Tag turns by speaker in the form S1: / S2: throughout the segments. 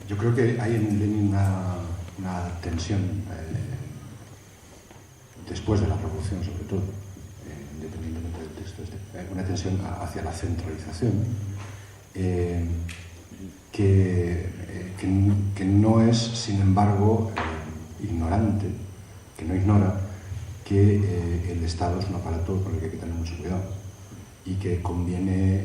S1: Yo creo que hay en Lenin una tensión, después de la revolución sobre todo, independientemente del texto, una tensión hacia la centralización, que no es, sin embargo, ignorante, que no ignora que el Estado es un aparato con el que hay que tener mucho cuidado y que conviene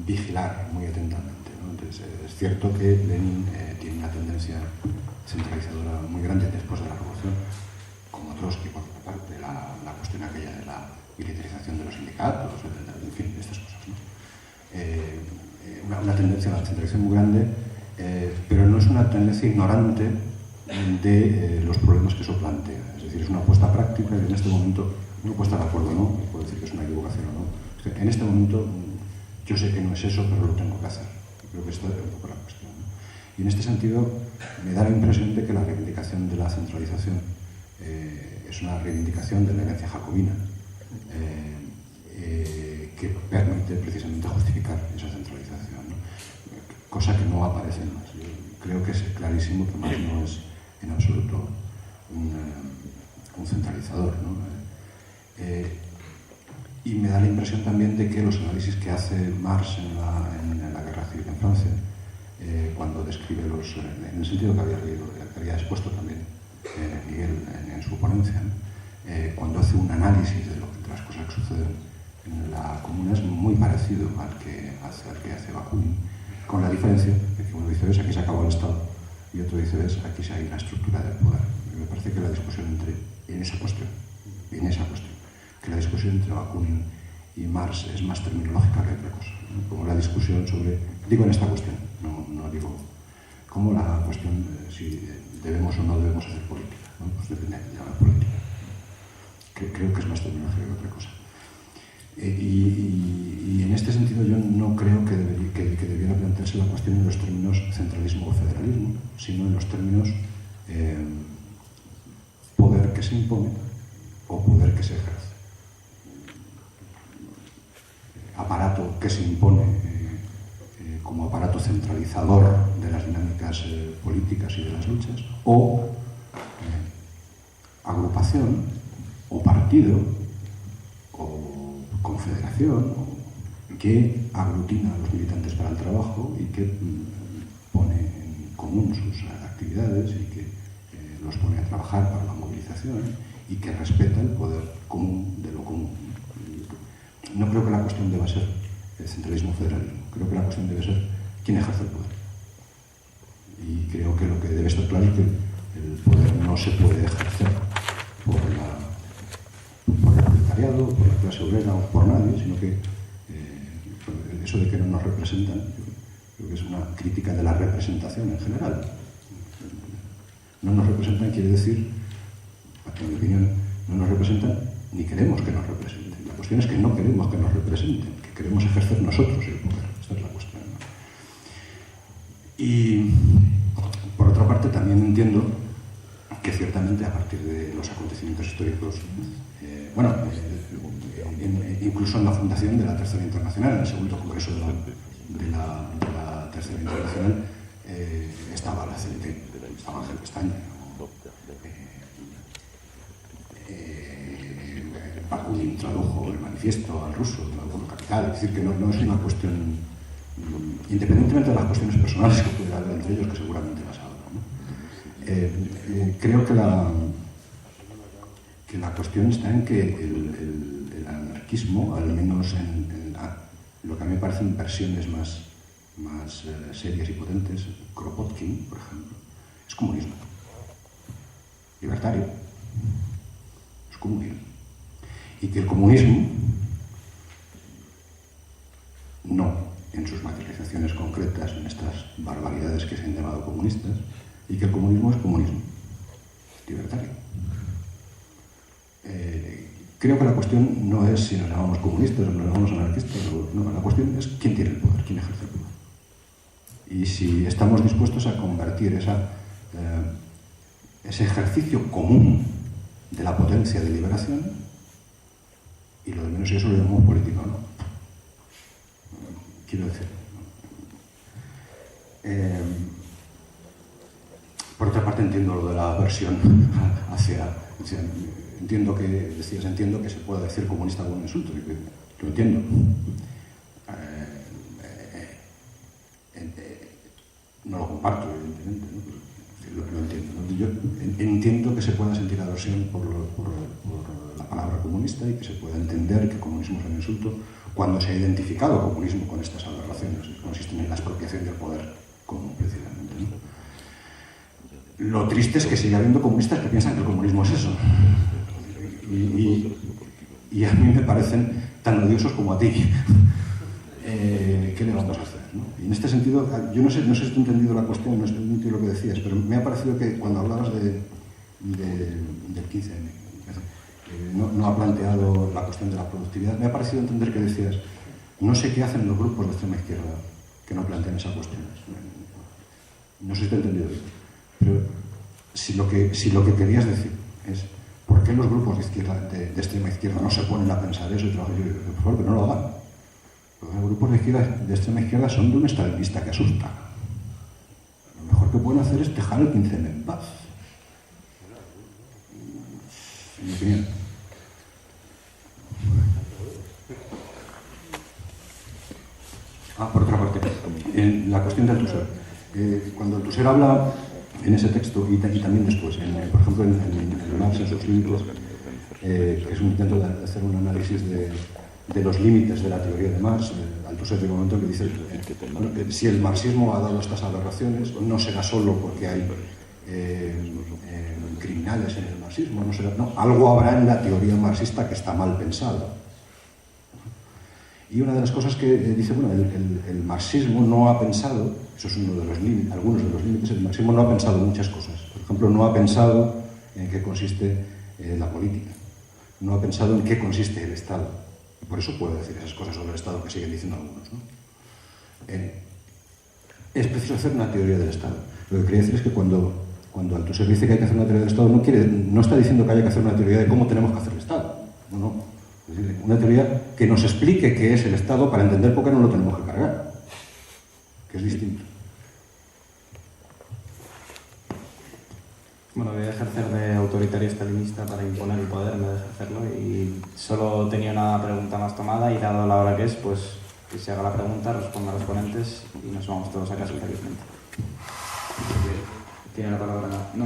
S1: vigilar muy atentamente, ¿no? Entonces, es cierto que Lenin tiene una tendencia centralizadora muy grande después de la revolución, como Trotsky, por otra parte, la cuestión aquella de la militarización de los sindicatos, en fin, estas cosas, ¿no? Una tendencia a la centralización muy grande, pero no es una tendencia ignorante de los problemas que eso plantea. Es decir, es una apuesta práctica y en este momento no puedo estar de acuerdo, ¿no? Puedo decir que es una equivocación o no. Es que en este momento yo sé que no es eso, pero lo tengo que hacer. Creo que esta es un poco la cuestión, ¿no? Y en este sentido me da la impresión de que la reivindicación de la centralización es una reivindicación de la herencia jacobina, que permite precisamente justificar esa centralización, ¿no? Cosa que no aparece en Marx. Yo creo que es clarísimo que Marx no es en absoluto un centralizador, ¿no? Y me da la impresión también de que los análisis que hace Marx en la Guerra Civil en Francia, cuando describe en el sentido que había expuesto también Miguel en su ponencia, cuando hace un análisis de las cosas que suceden en la comuna, es muy parecido al que hace Bakunin, con la diferencia de que uno dice, ves, aquí se acabó el Estado, y otro dice, ves, aquí se hay una estructura del poder. Y me parece que la discusión en esa cuestión, que la discusión entre Bakunin y Marx es más terminológica que otra cosa, ¿no? Como la discusión sobre, digo en esta cuestión, no digo, como la cuestión si debemos o no debemos hacer política, ¿no? Pues depende de qué llama política. Creo que es más terminológica que otra cosa. Y en este sentido yo no creo que debiera plantearse la cuestión en los términos centralismo o federalismo, sino en los términos poder que se impone o poder que se ejerce. Aparato que se impone como aparato centralizador de las dinámicas políticas y de las luchas, o agrupación o partido o confederación que aglutina a los militantes para el trabajo y que pone en común sus actividades y que los pone a trabajar para la movilización y que respeta el poder común de lo común. No creo que la cuestión deba ser el centralismo federalismo, creo que la cuestión debe ser quién ejerce el poder. Y creo que lo que debe estar claro es que el poder no se puede ejercer por el proletariado, por la clase obrera o por nadie, sino que eso de que no nos representan, creo que es una crítica de la representación en general. No nos representan quiere decir, en mi opinión, no nos representan ni queremos que nos representen. La cuestión es que no queremos que nos representen, que queremos ejercer nosotros el poder. Esta es la cuestión, ¿no? Y, por otra parte, también entiendo que ciertamente a partir de los acontecimientos históricos, incluso en la fundación de la Tercera Internacional, en el segundo congreso de la Tercera Internacional, estaba la CNT, estaba Ángel Pestaña, Bakunin tradujo el manifiesto al ruso, tradujo Capital, es decir, que no es una cuestión, independientemente de las cuestiones personales que pudiera haber entre ellos, que seguramente las habrá, ¿no? Creo que la cuestión está en que el anarquismo, al menos en lo que a mí me parecen versiones más serias y potentes, Kropotkin, por ejemplo, es comunismo. Libertario. Es comunismo. Y que el comunismo, no en sus materializaciones concretas, en estas barbaridades que se han llamado comunistas, y que el comunismo es comunismo. Libertario. Creo que la cuestión no es si nos llamamos comunistas o nos llamamos anarquistas, no, la cuestión es quién tiene el poder, quién ejerce el poder. Y si estamos dispuestos a convertir ese ejercicio común de la potencia de liberación, y lo de menos si eso lo llamamos política o no. Quiero decir, Por otra parte, entiendo lo de la aversión hacia... entiendo que se pueda decir comunista como un insulto, lo entiendo. No lo comparto, evidentemente, ¿no? Lo entiendo, ¿no? Yo entiendo que se pueda sentir aversión por la palabra comunista y que se pueda entender que comunismo es un insulto cuando se ha identificado comunismo con estas aberraciones que consisten en la expropiación del poder común, precisamente, ¿no? Lo triste es que sigue habiendo comunistas que piensan que el comunismo es eso. Y a mí me parecen tan odiosos como a ti. ¿Qué le vamos a hacer, ¿no? Y en este sentido, yo no sé si te he entendido la cuestión, no sé lo que decías, pero me ha parecido que cuando hablabas del 15M, no ha planteado la cuestión de la productividad, me ha parecido entender que decías, no sé qué hacen los grupos de extrema izquierda que no plantean esa cuestión. No sé si te he entendido bien, pero si lo que querías decir es ¿por qué los grupos de extrema izquierda no se ponen a pensar eso y trabajar? Por favor, que no lo hagan. Los grupos de extrema izquierda son de un estalinista que asusta. Lo mejor que pueden hacer es dejar el 15M en paz. En mi opinión. Por otra parte, en la cuestión de Althusser. Cuando Althusser habla en ese texto y también después, por ejemplo, en Marx en sus libros, que es un intento de hacer un análisis de los límites de la teoría de Marx, Althusser llega un momento que dice que si el marxismo ha dado estas aberraciones, no será solo porque hay criminales en el marxismo, algo habrá en la teoría marxista que está mal pensada. Y una de las cosas que dice, bueno, el marxismo no ha pensado, eso es algunos de los límites, el marxismo no ha pensado muchas cosas. Por ejemplo, no ha pensado en qué consiste la política, no ha pensado en qué consiste el Estado. Por eso puedo decir esas cosas sobre el Estado que siguen diciendo algunos, ¿no? Es preciso hacer una teoría del Estado. Lo que quería decir es que cuando Althusser dice que hay que hacer una teoría del Estado, no está diciendo que haya que hacer una teoría de cómo tenemos que hacer el Estado. No. Es decir, una teoría que nos explique qué es el Estado para entender por qué no lo tenemos que cargar. Que es distinto.
S2: Bueno, voy a ejercer de autoritario estalinista para imponer el poder en vez de ejercerlo y solo tenía una pregunta más tomada y dado la hora que es, pues que se haga la pregunta, responda a los ponentes y nos vamos todos a casa felizmente. ¿Tiene la palabra? No.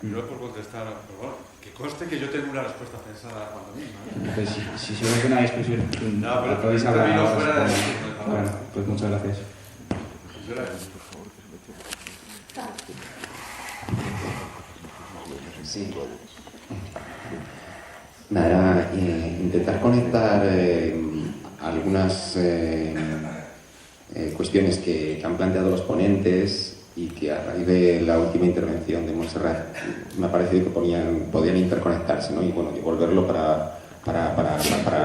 S3: No es por contestar, por favor, que conste que yo tengo una respuesta pensada cuando misma, ¿eh?
S2: Pues si se ve que no hay expresión,
S3: no, pero
S2: podéis hablar ahora,
S3: fuera de...
S2: Bueno, pues muchas gracias.
S4: Sí. Nada, era intentar conectar algunas cuestiones que han planteado los ponentes y que a raíz de la última intervención de Montserrat me ha parecido que podían interconectarse, ¿no? Y bueno, volverlo para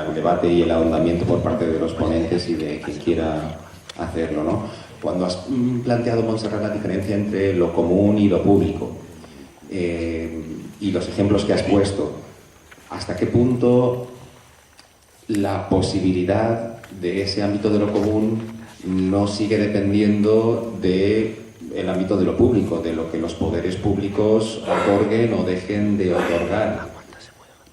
S4: el debate y el ahondamiento por parte de los ponentes y de quien quiera hacerlo, ¿no? Cuando has planteado, Montserrat, la diferencia entre lo común y lo público, y los ejemplos que has puesto, ¿hasta qué punto la posibilidad de ese ámbito de lo común no sigue dependiendo del ámbito de lo público, de lo que los poderes públicos otorguen o dejen de otorgar?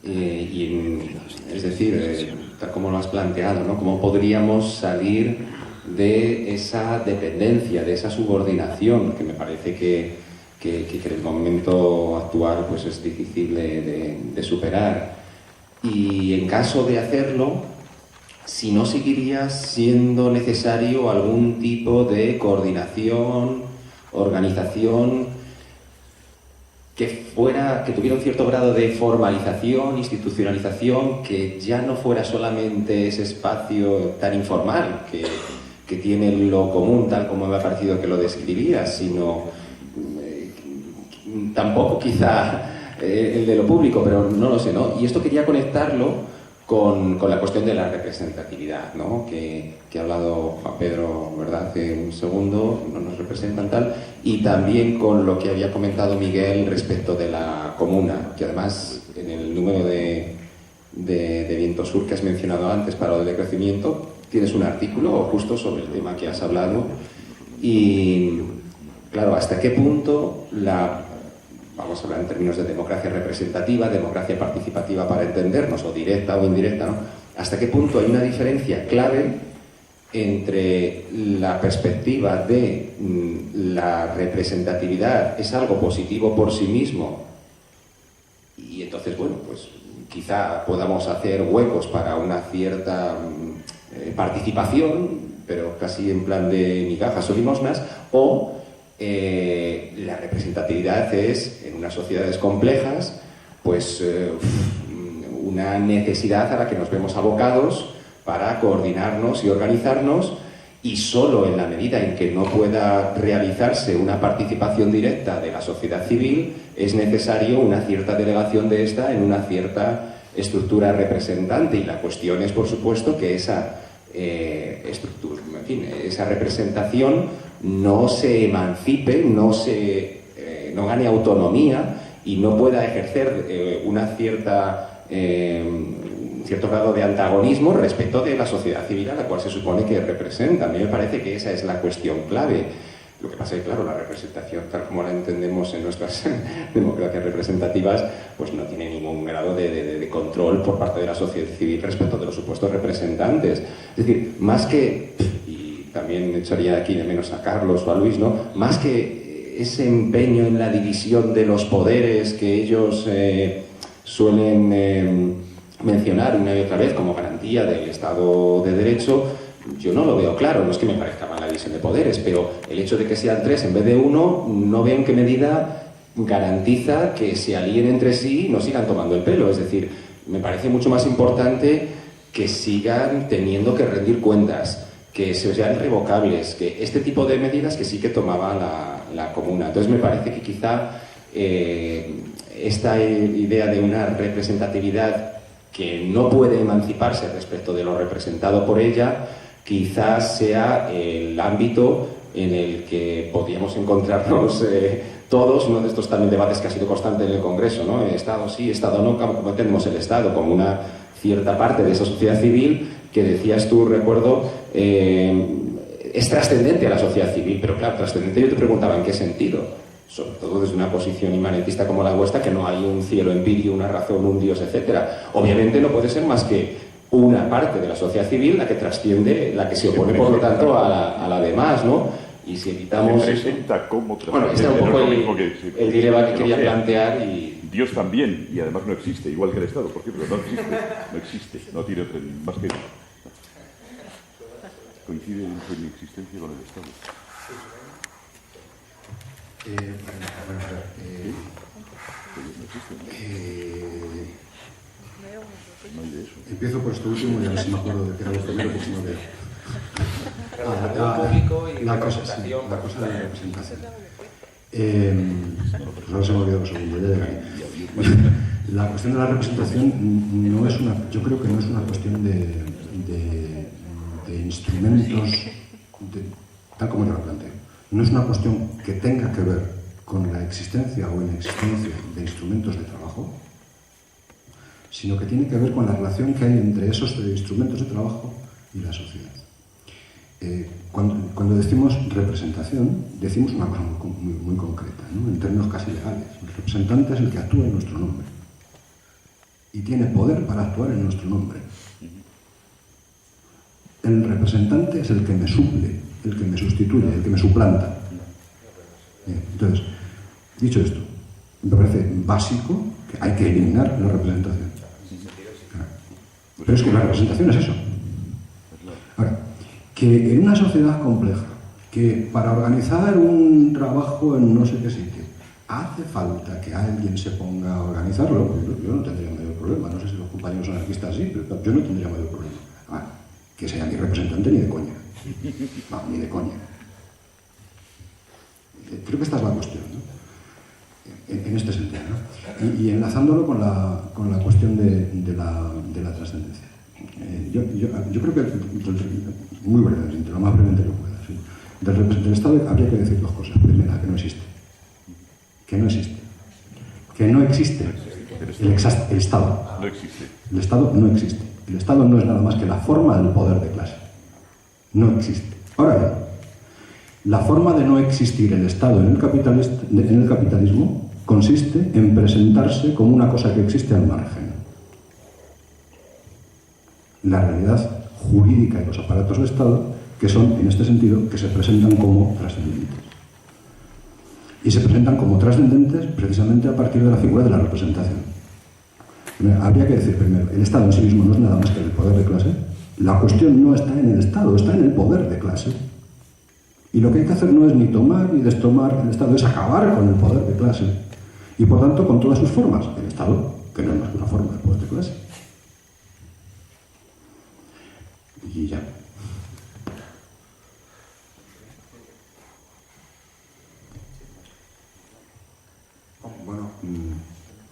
S4: Es decir, tal como lo has planteado, ¿no? ¿Cómo podríamos salir de esa dependencia, de esa subordinación, que me parece que en el momento actual pues es difícil de superar? Y en caso de hacerlo, si no seguiría siendo necesario algún tipo de coordinación, organización, que tuviera un cierto grado de formalización, institucionalización, que ya no fuera solamente ese espacio tan informal que tiene lo común, tal como me ha parecido que lo describías, sino tampoco quizá el de lo público, pero no lo sé, ¿no? Y esto quería conectarlo con la cuestión de la representatividad, ¿no? Que ha hablado Juan Pedro, ¿verdad?, hace un segundo, no nos representan tal, y también con lo que había comentado Miguel respecto de la comuna, que además en el número de Viento Sur que has mencionado antes para el decrecimiento, tienes un artículo justo sobre el tema que has hablado Y, claro, ¿hasta qué punto vamos a hablar en términos de democracia representativa, democracia participativa para entendernos, o directa o indirecta, ¿no? ¿Hasta qué punto hay una diferencia clave entre la perspectiva de la representatividad es algo positivo por sí mismo y entonces, bueno, pues quizá podamos hacer huecos para una cierta participación, pero casi en plan de migajas o limosnas, o la representatividad es, en unas sociedades complejas, pues una necesidad a la que nos vemos abocados para coordinarnos y organizarnos, y solo en la medida en que no pueda realizarse una participación directa de la sociedad civil es necesario una cierta delegación de esta en una cierta estructura representante. Y la cuestión es, por supuesto, que esa estructura, en fin, esa representación no se emancipe, no gane autonomía y no pueda ejercer una cierto grado de antagonismo respecto de la sociedad civil a la cual se supone que representa. A mí me parece que esa es la cuestión clave. Lo que pasa es que, claro, la representación, tal como la entendemos en nuestras democracias representativas, pues no tiene ningún grado de control por parte de la sociedad civil respecto de los supuestos representantes. Es decir, más que, y también echaría aquí de menos a Carlos o a Luis, ¿no? Más que ese empeño en la división de los poderes que ellos suelen mencionar una y otra vez como garantía del Estado de Derecho, yo no lo veo claro. No es que me parezca mal la división de poderes, pero el hecho de que sean 3 en vez de 1, no veo en qué medida garantiza que se alíen entre sí y no sigan tomando el pelo. Es decir, me parece mucho más importante que sigan teniendo que rendir cuentas, que sean irrevocables, que este tipo de medidas que sí que tomaba la Comuna. Entonces me parece que quizá esta idea de una representatividad que no puede emanciparse respecto de lo representado por ella, quizás sea el ámbito en el que podríamos encontrarnos todos, uno de estos también debates que ha sido constante en el Congreso, ¿no? Estado sí, Estado no, ¿cómo entendemos el Estado? Como una cierta parte de esa sociedad civil que decías tú, recuerdo, es trascendente a la sociedad civil, pero claro, trascendente yo te preguntaba en qué sentido. Sobre todo desde una posición inmanentista como la vuestra, que no hay un cielo envidio, una razón, un Dios, etc. Obviamente no puede ser más que una parte de la sociedad civil la que trasciende, la que se opone, por lo tanto, a la demás, ¿no? Y si evitamos eso... Bueno, este es un poco el dilema que quería plantear y...
S5: Dios también, y además no existe, igual que el Estado, por cierto, no existe, no tiene otra, más que... Coincide en su inexistencia con el Estado.
S1: Empiezo por esto último y a ver si me acuerdo de que era lo primero, porque no veo. La cosa de la representación. Pues ahora se me ha olvidado lo segundo, ya llegaré. La cuestión de la representación no es una, yo creo que no es una cuestión de instrumentos, tal como yo lo planteo. No es una cuestión que tenga que ver con la existencia o inexistencia de instrumentos de trabajo, sino que tiene que ver con la relación que hay entre esos instrumentos de trabajo y la sociedad. Cuando decimos representación, decimos una cosa muy concreta, ¿no? En términos casi legales. El representante es el que actúa en nuestro nombre y tiene poder para actuar en nuestro nombre. El representante es el que me suple, el que me sustituye, el que me suplanta. Bien, entonces, dicho esto, me parece básico que hay que eliminar la representación. Pero es que la representación es eso. Ahora, que en una sociedad compleja, que para organizar un trabajo en no sé qué sitio, hace falta que alguien se ponga a organizarlo, yo no tendría mayor problema. No sé si los compañeros anarquistas sí, pero yo no tendría mayor problema. Que sea ni representante ni de coña. No, ni de coña. Creo que esta es la cuestión, ¿no? En este sentido, ¿no? Y enlazándolo con la cuestión de la trascendencia. Yo creo que, muy brevemente, lo más brevemente que pueda, ¿sí? Del Estado habría que decir dos cosas. Primera, que no existe. Que no existe. Que no existe el Estado.
S5: No existe.
S1: El Estado no existe. El Estado no es nada más que la forma del poder de clase. No existe. Ahora bien, La forma de no existir el Estado en el capitalismo consiste en presentarse como una cosa que existe al margen. La realidad jurídica y los aparatos de Estado, que son, en este sentido, que se presentan como trascendentes. Y se presentan como trascendentes precisamente a partir de la figura de la representación. Habría que decir primero, el Estado en sí mismo no es nada más que el poder de clase. La cuestión no está en el Estado, está en el poder de clase. Y lo que hay que hacer no es ni tomar ni destomar el Estado, es acabar con el poder de clase. Y por tanto, con todas sus formas. El Estado, que no es más que una forma de poder de clase. Y ya.
S6: Bueno,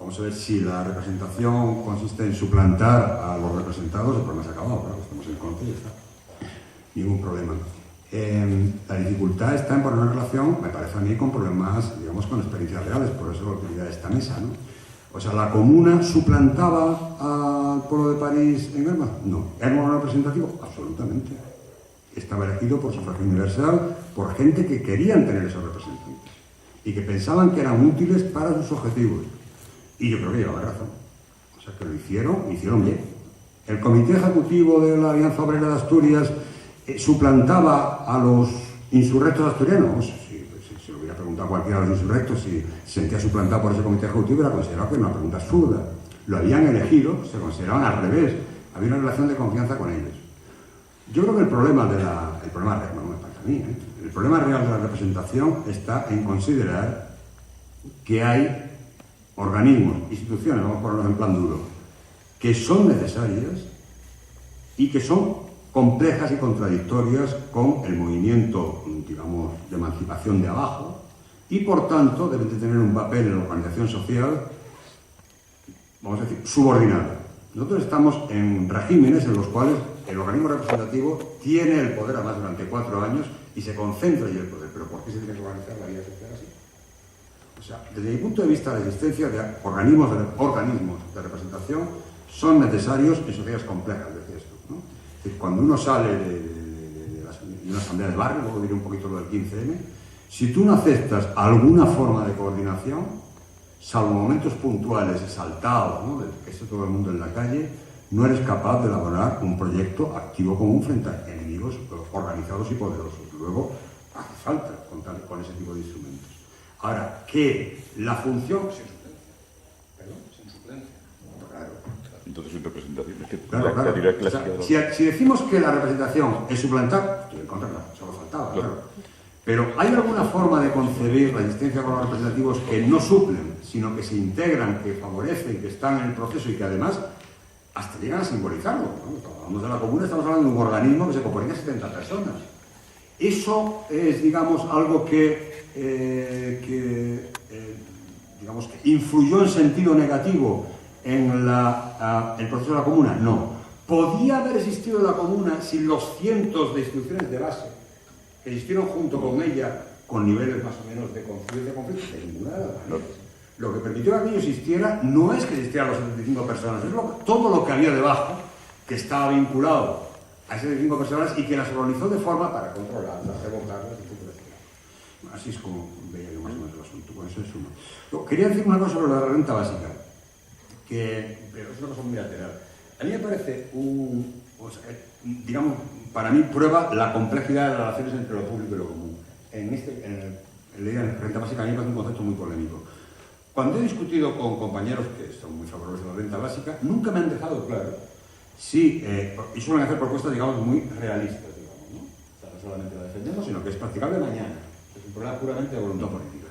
S6: vamos a ver si la representación consiste en suplantar a los representados. El problema se ha acabado, claro, estamos en contra y ya está. Ningún problema. La dificultad está en poner una relación, me parece a mí, con problemas, digamos, con experiencias reales, por eso la utilidad de esta mesa, ¿no? O sea, ¿la comuna suplantaba al pueblo de París en Erma? No. ¿Era un representativo? Absolutamente. Estaba elegido por sufragio universal, por gente que querían tener esos representantes y que pensaban que eran útiles para sus objetivos. Y yo creo que llevaba razón. O sea, que lo hicieron bien. El comité ejecutivo de la Alianza Obrera de Asturias suplantaba a los insurrectos asturianos. Si lo hubiera preguntado a cualquiera de los insurrectos si se sentía suplantado por ese comité ejecutivo, hubiera considerado que era una pregunta absurda. Lo habían elegido, se consideraban al revés. Había una relación de confianza con ellos. Yo creo que el problema real, no me parece a mí, el problema real de la representación está en considerar que hay organismos, instituciones, vamos a ponerlos en plan duro, que son necesarias y que son complejas y contradictorias con el movimiento, digamos, de emancipación de abajo, y por tanto deben de tener un papel en la organización social, vamos a decir, subordinado. Nosotros estamos en regímenes en los cuales el organismo representativo tiene el poder, además, durante 4 años, y se concentra en el poder. ¿Pero por qué se tiene que organizar la vida social así? O sea, desde mi punto de vista, la existencia de organismos de representación son necesarios en sociedades complejas, decía esto, ¿no? Es decir, cuando uno sale de una asamblea de barrio, luego diré un poquito lo del 15M, si tú no aceptas alguna forma de coordinación, salvo momentos puntuales, exaltados, ¿no?, de que esté todo el mundo en la calle, no eres capaz de elaborar un proyecto activo común frente a enemigos organizados y poderosos. Luego, hace falta contar con ese tipo de instrumentos. Ahora, que la función... Sin suplencia. Claro.
S5: Entonces, en representación, es que
S6: Claro.
S5: la teoría clásica...
S6: O sea, si decimos que la representación es suplantar, estoy en contra, solo faltaba, claro. Pero ¿hay alguna forma de concebir la existencia con los representativos que no suplen, sino que se integran, que favorecen, que están en el proceso y que además hasta llegan a simbolizarlo, ¿no? Cuando hablamos de la comuna estamos hablando de un organismo que se compone de 70 personas. Eso es, digamos, algo digamos, que influyó en sentido negativo en el proceso de la comuna. No. ¿Podía haber existido la comuna sin los cientos de instituciones de base que existieron junto con ella, con niveles más o menos de conflicto? De ninguna de las maneras. Lo que permitió que aquello existiera no es que existieran los 75 personas, es todo lo que había debajo, que estaba vinculado a esas 75 personas y que las organizó de forma para controlarlas, revocarlas, etc. Así es como veía yo más o menos el asunto. Bueno, eso es uno. Luego, quería decir una cosa sobre la renta básica, pero es una cosa muy lateral. A mí me parece digamos, para mí prueba la complejidad de las relaciones entre lo público y lo común. En la renta básica a mí me parece un concepto muy polémico. Cuando he discutido con compañeros que son muy favorables a la renta básica, nunca me han dejado claro si, y suelen hacer propuestas, digamos, muy realistas, digamos, ¿no? O sea, no solamente la defendemos, sino que es practicable mañana. Es un problema puramente de voluntad política.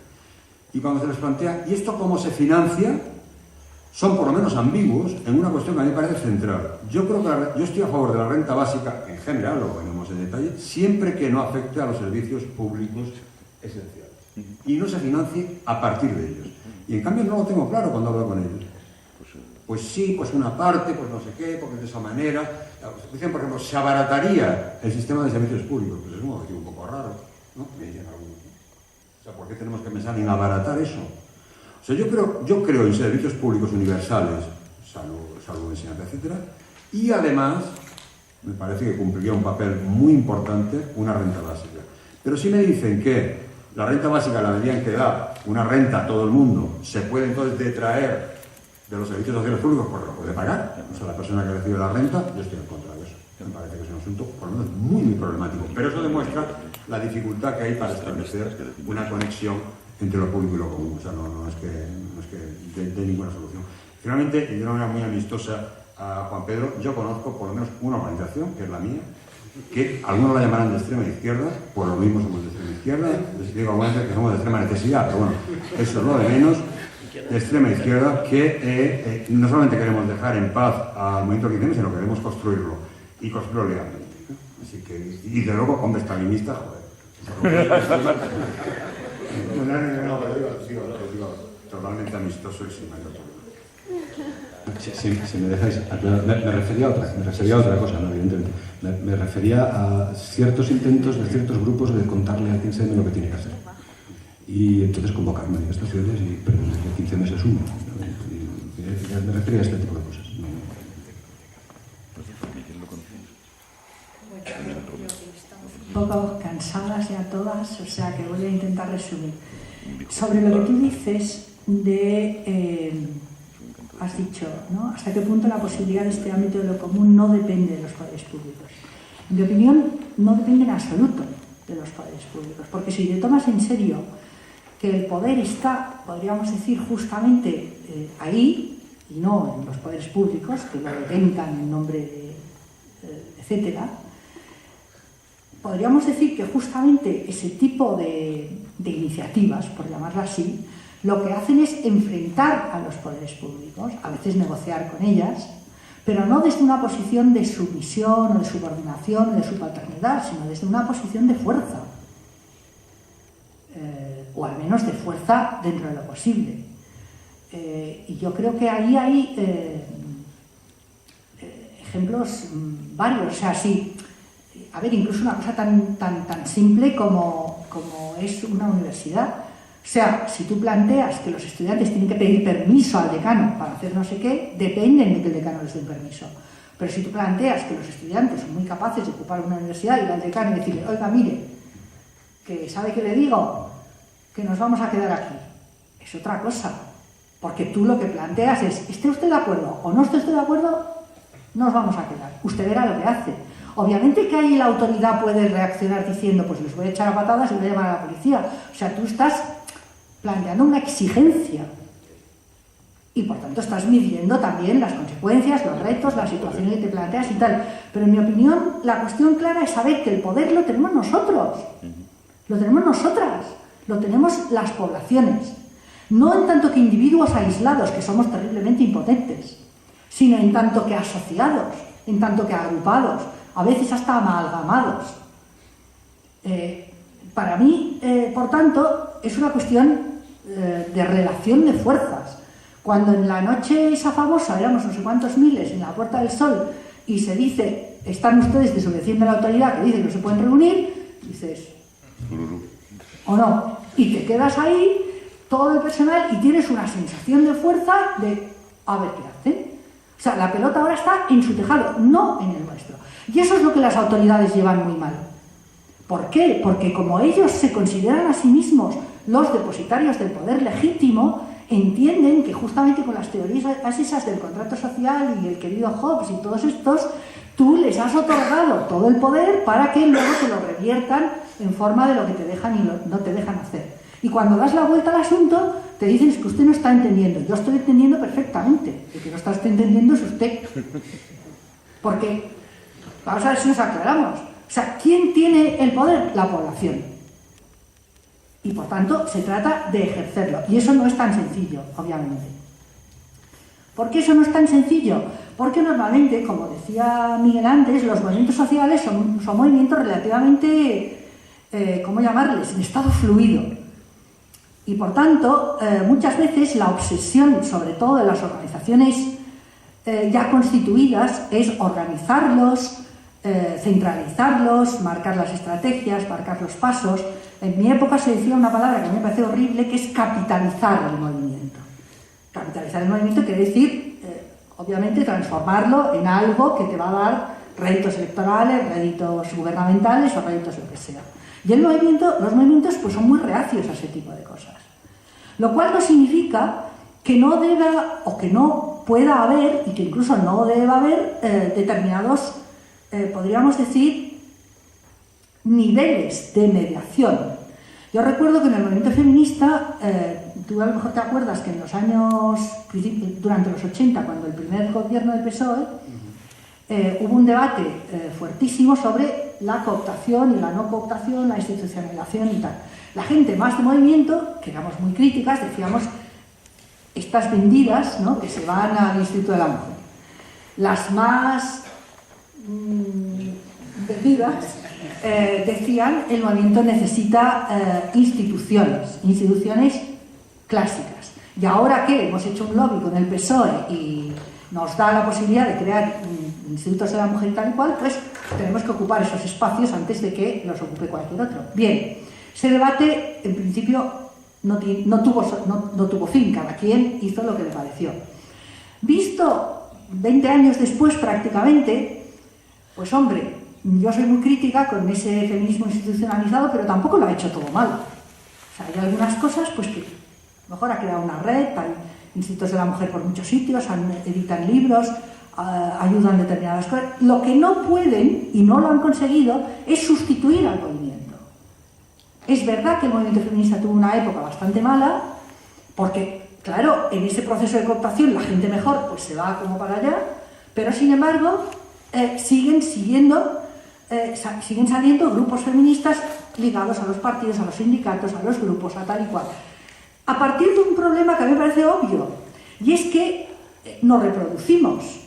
S6: Y cuando se les plantea, ¿y esto cómo se financia?, son por lo menos ambiguos en una cuestión que a mí me parece central. Yo creo que yo estoy a favor de la renta básica, en general, lo veremos en detalle, siempre que no afecte a los servicios públicos esenciales y no se financie a partir de ellos. Y en cambio no lo tengo claro cuando hablo con ellos. Pues sí, pues una parte, pues no sé qué, porque de esa manera... Dicen, por ejemplo, se abarataría el sistema de servicios públicos. Pues es un objetivo un poco raro, ¿no? Me dicen algunos. O sea, ¿por qué tenemos que pensar en abaratar eso? O sea, yo creo en servicios públicos universales, salud, enseñanza, etc. Y además, me parece que cumpliría un papel muy importante una renta básica. Pero si me dicen que la renta básica, la medida en que da una renta a todo el mundo, se puede entonces detraer de los servicios sociales públicos porque lo puede pagar, o sea, la persona que recibe la renta, yo estoy en contra de eso. Me parece que es un asunto, por lo menos, muy, muy problemático. Pero eso demuestra la dificultad que hay para establecer una conexión entre lo público y lo común. O sea, no es que dé ninguna solución. Finalmente, y de una manera muy amistosa a Juan Pedro, yo conozco por lo menos una organización, que es la mía, que algunos la llamarán de extrema izquierda, por lo mismo somos de extrema izquierda, les digo algunas veces que somos de extrema necesidad, pero bueno, eso es lo de menos, de extrema izquierda, que no solamente queremos dejar en paz al movimiento 15M, sino que queremos construirlo, y construirlo legalmente. Así que, y de luego, hombre, estalinista, joder. No, pero digo, totalmente amistoso y sin mayor problema.
S1: Si me dejáis aclarar, me refería a otra cosa, ¿no? Evidentemente. Me refería a ciertos intentos de ciertos grupos de contarle al 15M lo que tiene que hacer. Y entonces convocar manifestaciones y que el 15M se sume, ¿no? Y me refería a este tipo de cosas. ¿No?
S7: Un poco cansadas ya todas, o sea que voy a intentar resumir. Sobre lo que tú dices de... has dicho, ¿no? ¿Hasta qué punto la posibilidad de este ámbito de lo común no depende de los poderes públicos? En mi opinión, no depende en absoluto de los poderes públicos, porque si te tomas en serio que el poder está, podríamos decir, justamente ahí, y no en los poderes públicos, que lo detentan en nombre de, etcétera, podríamos decir que justamente ese tipo de iniciativas, por llamarlo así, lo que hacen es enfrentar a los poderes públicos, a veces negociar con ellas, pero no desde una posición de sumisión o de subordinación o de subalternidad, sino desde una posición de fuerza, o al menos de fuerza dentro de lo posible. Y yo creo que ahí hay ejemplos varios, o sea, sí, a ver, incluso una cosa tan simple como es una universidad. O sea, si tú planteas que los estudiantes tienen que pedir permiso al decano para hacer no sé qué, dependen de que el decano les dé permiso. Pero si tú planteas que los estudiantes son muy capaces de ocupar una universidad y ir al decano y decirle, oiga, mire, que ¿sabe qué le digo? Que nos vamos a quedar aquí. Es otra cosa. Porque tú lo que planteas es, ¿esté usted de acuerdo o no esté usted de acuerdo? Nos vamos a quedar. Usted verá lo que hace. Obviamente que ahí la autoridad puede reaccionar diciendo, pues les voy a echar a patadas y voy a llamar a la policía. O sea, tú estás planteando una exigencia y por tanto estás midiendo también las consecuencias, los retos, las situaciones que te planteas y tal. Pero en mi opinión la cuestión clara es saber que el poder lo tenemos nosotros, lo tenemos nosotras, lo tenemos las poblaciones, no en tanto que individuos aislados, que somos terriblemente impotentes, sino en tanto que asociados, en tanto que agrupados, a veces hasta amalgamados. Para mí, por tanto, es una cuestión de relación de fuerzas. Cuando en la noche esa famosa éramos no sé cuántos miles en la Puerta del Sol y se dice, están ustedes desobedeciendo a la autoridad que dice que no se pueden reunir, dices, o no, y te quedas ahí, todo el personal, y tienes una sensación de fuerza de, a ver qué hacen. O sea, la pelota ahora está en su tejado, no en el nuestro. Y eso es lo que las autoridades llevan muy mal. ¿Por qué? Porque como ellos se consideran a sí mismos los depositarios del poder legítimo, entienden que justamente con las teorías esas del contrato social y el querido Hobbes y todos estos, tú les has otorgado todo el poder para que luego te lo reviertan en forma de lo que te dejan y no te dejan hacer. Y cuando das la vuelta al asunto, te dicen es que usted no está entendiendo. Yo estoy entendiendo perfectamente. El que no está entendiendo es usted. Porque, vamos a ver si nos aclaramos. O sea, ¿quién tiene el poder? La población. Y por tanto, se trata de ejercerlo. Y eso no es tan sencillo, obviamente. ¿Por qué eso no es tan sencillo? Porque normalmente, como decía Miguel antes, los movimientos sociales son movimientos relativamente, ¿cómo llamarles?, en estado fluido. Y por tanto, muchas veces la obsesión, sobre todo de las organizaciones ya constituidas, es organizarlos, centralizarlos, marcar las estrategias, marcar los pasos. En mi época se decía una palabra que a mí me parece horrible, que es capitalizar el movimiento. Capitalizar el movimiento quiere decir, obviamente, transformarlo en algo que te va a dar réditos electorales, réditos gubernamentales o réditos lo que sea. Y los movimientos pues, son muy reacios a ese tipo de cosas. Lo cual no significa que no deba o que no pueda haber, y que incluso no deba haber, determinados, podríamos decir, niveles de mediación. Yo recuerdo que en el movimiento feminista, tú a lo mejor te acuerdas que en los años, durante los 80, cuando el primer gobierno del PSOE, hubo un debate fuertísimo sobre la cooptación y la no cooptación, la institucionalización y tal. La gente más de movimiento, que éramos muy críticas, decíamos, estas vendidas, ¿no?, que se van al Instituto de la Mujer. Las más vendidas decían, el movimiento necesita instituciones clásicas. Y ahora que hemos hecho un lobby con el PSOE y nos da la posibilidad de crear institutos de la mujer y tal y cual, pues tenemos que ocupar esos espacios antes de que los ocupe cualquier otro. Bien, ese debate en principio no tuvo fin, cada quien hizo lo que le pareció. Visto 20 años después prácticamente, pues hombre, yo soy muy crítica con ese feminismo institucionalizado, pero tampoco lo ha hecho todo mal. O sea, hay algunas cosas pues que mejor ha creado una red, hay institutos de la mujer por muchos sitios, editan libros, ayudan determinadas cosas. Lo que no pueden, y no lo han conseguido, es sustituir al movimiento. Es verdad que el movimiento feminista tuvo una época bastante mala, porque, claro, en ese proceso de cooptación la gente mejor pues se va como para allá, pero sin embargo siguen saliendo grupos feministas ligados a los partidos, a los sindicatos, a los grupos, a tal y cual. A partir de un problema que a mí me parece obvio, y es que nos reproducimos.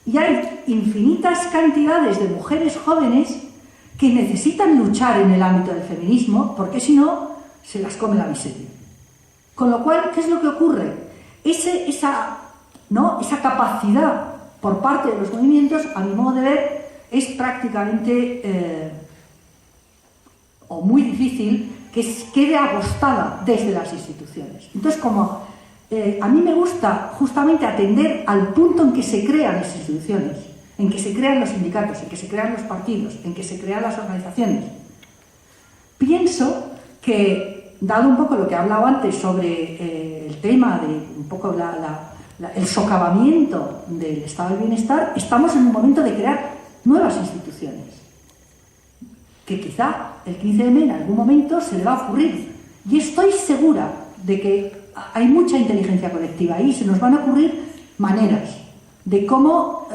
S7: Y hay infinitas cantidades de mujeres jóvenes que necesitan luchar en el ámbito del feminismo, porque si no, se las come la miseria. Con lo cual, ¿qué es lo que ocurre? Esa capacidad por parte de los movimientos, a mi modo de ver, es prácticamente o muy difícil que quede agostada desde las instituciones. Entonces, como a mí me gusta justamente atender al punto en que se crean las instituciones, en que se crean los sindicatos, en que se crean los partidos, en que se crean las organizaciones, pienso que, dado un poco lo que he hablado antes sobre el tema de un poco el socavamiento del estado del bienestar, estamos en un momento de crear nuevas instituciones, que quizá el 15M en algún momento se le va a ocurrir. Y estoy segura de que hay mucha inteligencia colectiva ahí, se nos van a ocurrir maneras de cómo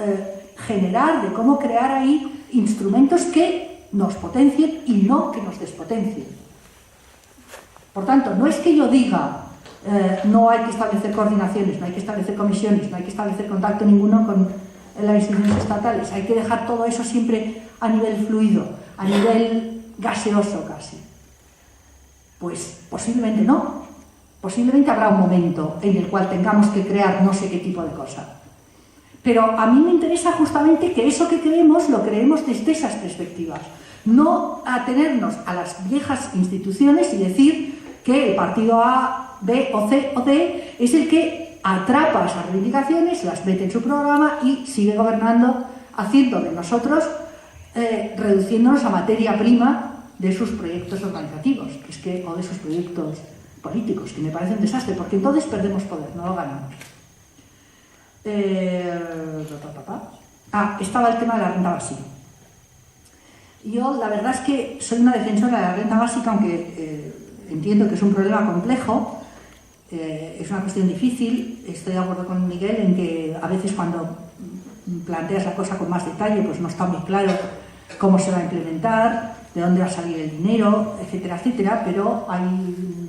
S7: generar, de cómo crear ahí instrumentos que nos potencien y no que nos despotencien. Por tanto, no es que yo diga no hay que establecer coordinaciones, no hay que establecer comisiones, no hay que establecer contacto ninguno con las instituciones estatales, hay que dejar todo eso siempre a nivel fluido, a nivel gaseoso casi. Pues posiblemente no. Posiblemente habrá un momento en el cual tengamos que crear no sé qué tipo de cosa. Pero a mí me interesa justamente que eso que creemos lo creemos desde esas perspectivas. No atenernos a las viejas instituciones y decir que el partido A, B o C o D es el que atrapa esas reivindicaciones, las mete en su programa y sigue gobernando, haciendo de nosotros, reduciéndonos a materia prima de sus proyectos organizativos, o de sus proyectos políticos, que me parece un desastre, porque entonces perdemos poder, no lo ganamos. Estaba el tema de la renta básica. Yo la verdad es que soy una defensora de la renta básica, aunque entiendo que es un problema complejo, es una cuestión difícil. Estoy de acuerdo con Miguel en que a veces cuando planteas la cosa con más detalle pues no está muy claro cómo se va a implementar, de dónde va a salir el dinero, etcétera, etcétera, pero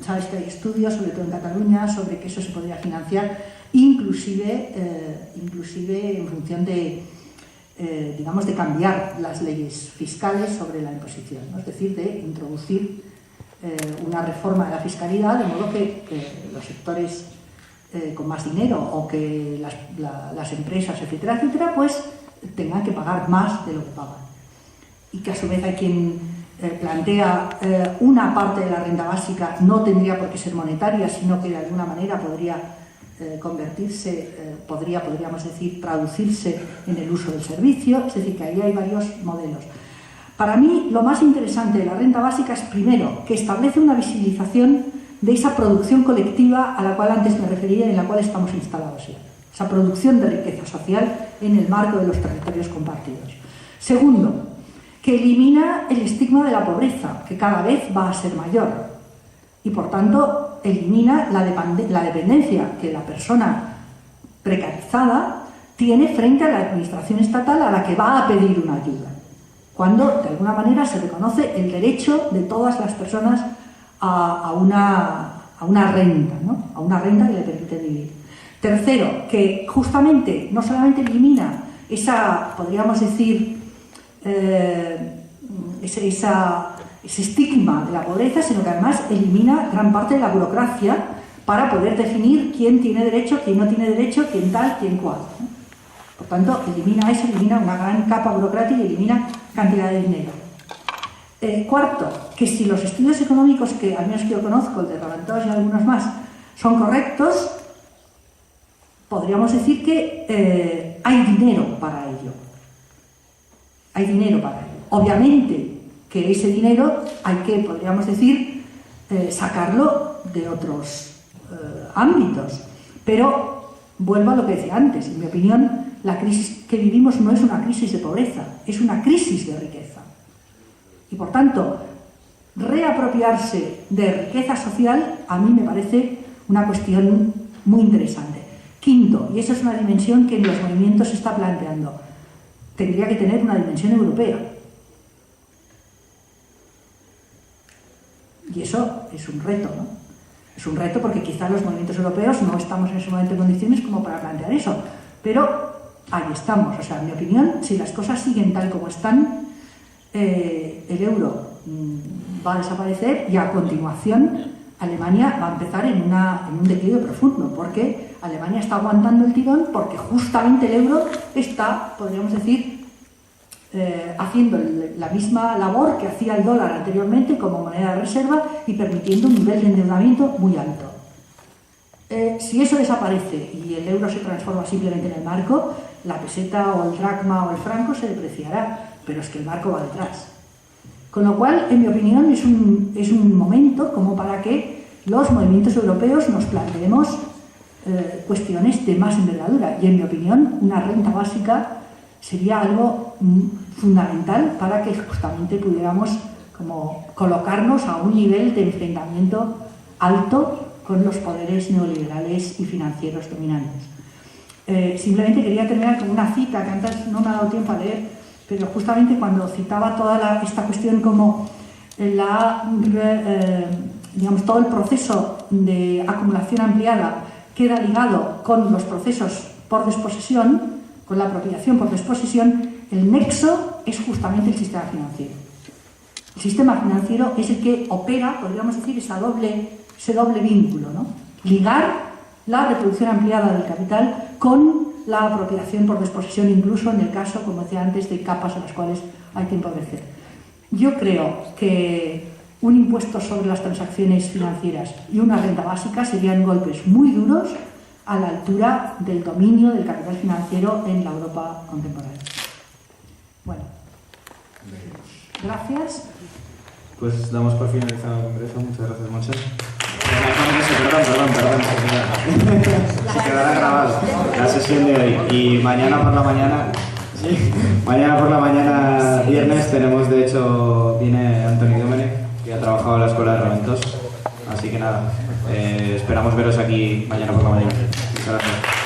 S7: sabes que hay estudios, sobre todo en Cataluña, sobre que eso se podría financiar, inclusive en función de, digamos, de cambiar las leyes fiscales sobre la imposición, ¿no? Es decir, de introducir una reforma de la fiscalidad, de modo que los sectores con más dinero o que las empresas, etcétera, etcétera, pues tengan que pagar más de lo que pagan. Y que a su vez hay quien plantea una parte de la renta básica no tendría por qué ser monetaria, sino que de alguna manera podría podríamos decir, traducirse en el uso del servicio, es decir, que ahí hay varios modelos. Para mí, lo más interesante de la renta básica es, primero, que establece una visibilización de esa producción colectiva a la cual antes me refería y en la cual estamos instalados ya. Esa producción de riqueza social en el marco de los territorios compartidos. Segundo, que elimina el estigma de la pobreza, que cada vez va a ser mayor. Y, por tanto, elimina la dependencia que la persona precarizada tiene frente a la administración estatal a la que va a pedir una ayuda, cuando de alguna manera se reconoce el derecho de todas las personas a una renta, ¿no? A una renta que le permite vivir. Tercero, que justamente no solamente elimina esa, podríamos decir, ese estigma de la pobreza, sino que además elimina gran parte de la burocracia para poder definir quién tiene derecho, quién no tiene derecho, quién tal, quién cual, ¿no? Por tanto, elimina eso, elimina una gran capa burocrática y elimina cantidad de dinero. Cuarto, que si los estudios económicos, que al menos que yo conozco, el de Raventós y algunos más, son correctos, podríamos decir que hay dinero para ello. Hay dinero para ello. Obviamente que ese dinero hay que, podríamos decir, sacarlo de otros ámbitos. Pero vuelvo a lo que decía antes. En mi opinión, la crisis que vivimos no es una crisis de pobreza, es una crisis de riqueza. Y por tanto, reapropiarse de riqueza social a mí me parece una cuestión muy interesante. Quinto, y esa es una dimensión que en los movimientos se está planteando, tendría que tener una dimensión europea. Y eso es un reto, ¿no? Es un reto porque quizás los movimientos europeos no estamos en ese momento en condiciones como para plantear eso, pero ahí estamos. O sea, en mi opinión, si las cosas siguen tal como están, el euro va a desaparecer y a continuación Alemania va a empezar en un declive profundo, porque Alemania está aguantando el tirón porque justamente el euro está, podríamos decir, haciendo la misma labor que hacía el dólar anteriormente como moneda de reserva y permitiendo un nivel de endeudamiento muy alto. Si eso desaparece y el euro se transforma simplemente en el marco, la peseta o el dracma o el franco se depreciará, pero es que el marco va detrás. Con lo cual, en mi opinión, es un momento como para que los movimientos europeos nos planteemos cuestiones de más envergadura. Y en mi opinión, una renta básica sería algo fundamental para que justamente pudiéramos como colocarnos a un nivel de enfrentamiento alto con los poderes neoliberales y financieros dominantes. Simplemente quería terminar con una cita que antes no me ha dado tiempo a leer, pero justamente cuando citaba toda esta cuestión como digamos, todo el proceso de acumulación ampliada queda ligado con los procesos por desposesión, con la apropiación por desposesión, el nexo es justamente el sistema financiero. El sistema financiero es el que opera, podríamos decir, ese doble vínculo, ¿no? Ligar la reproducción ampliada del capital con la apropiación por desposesión, incluso en el caso, como decía antes, de capas a las cuales hay que empobrecer. Yo creo que un impuesto sobre las transacciones financieras y una renta básica serían golpes muy duros a la altura del dominio del capital financiero en la Europa contemporánea. Bueno, gracias.
S2: Pues damos por finalizado el congreso. Muchas gracias, Montse. Perdón. Se quedará grabado la sesión de hoy. Y mañana por la mañana, viernes, tenemos, de hecho, viene Antoni Domenech, que ha trabajado en la Escuela de Raventós. Así que nada, esperamos veros aquí mañana por la mañana. Muchas gracias.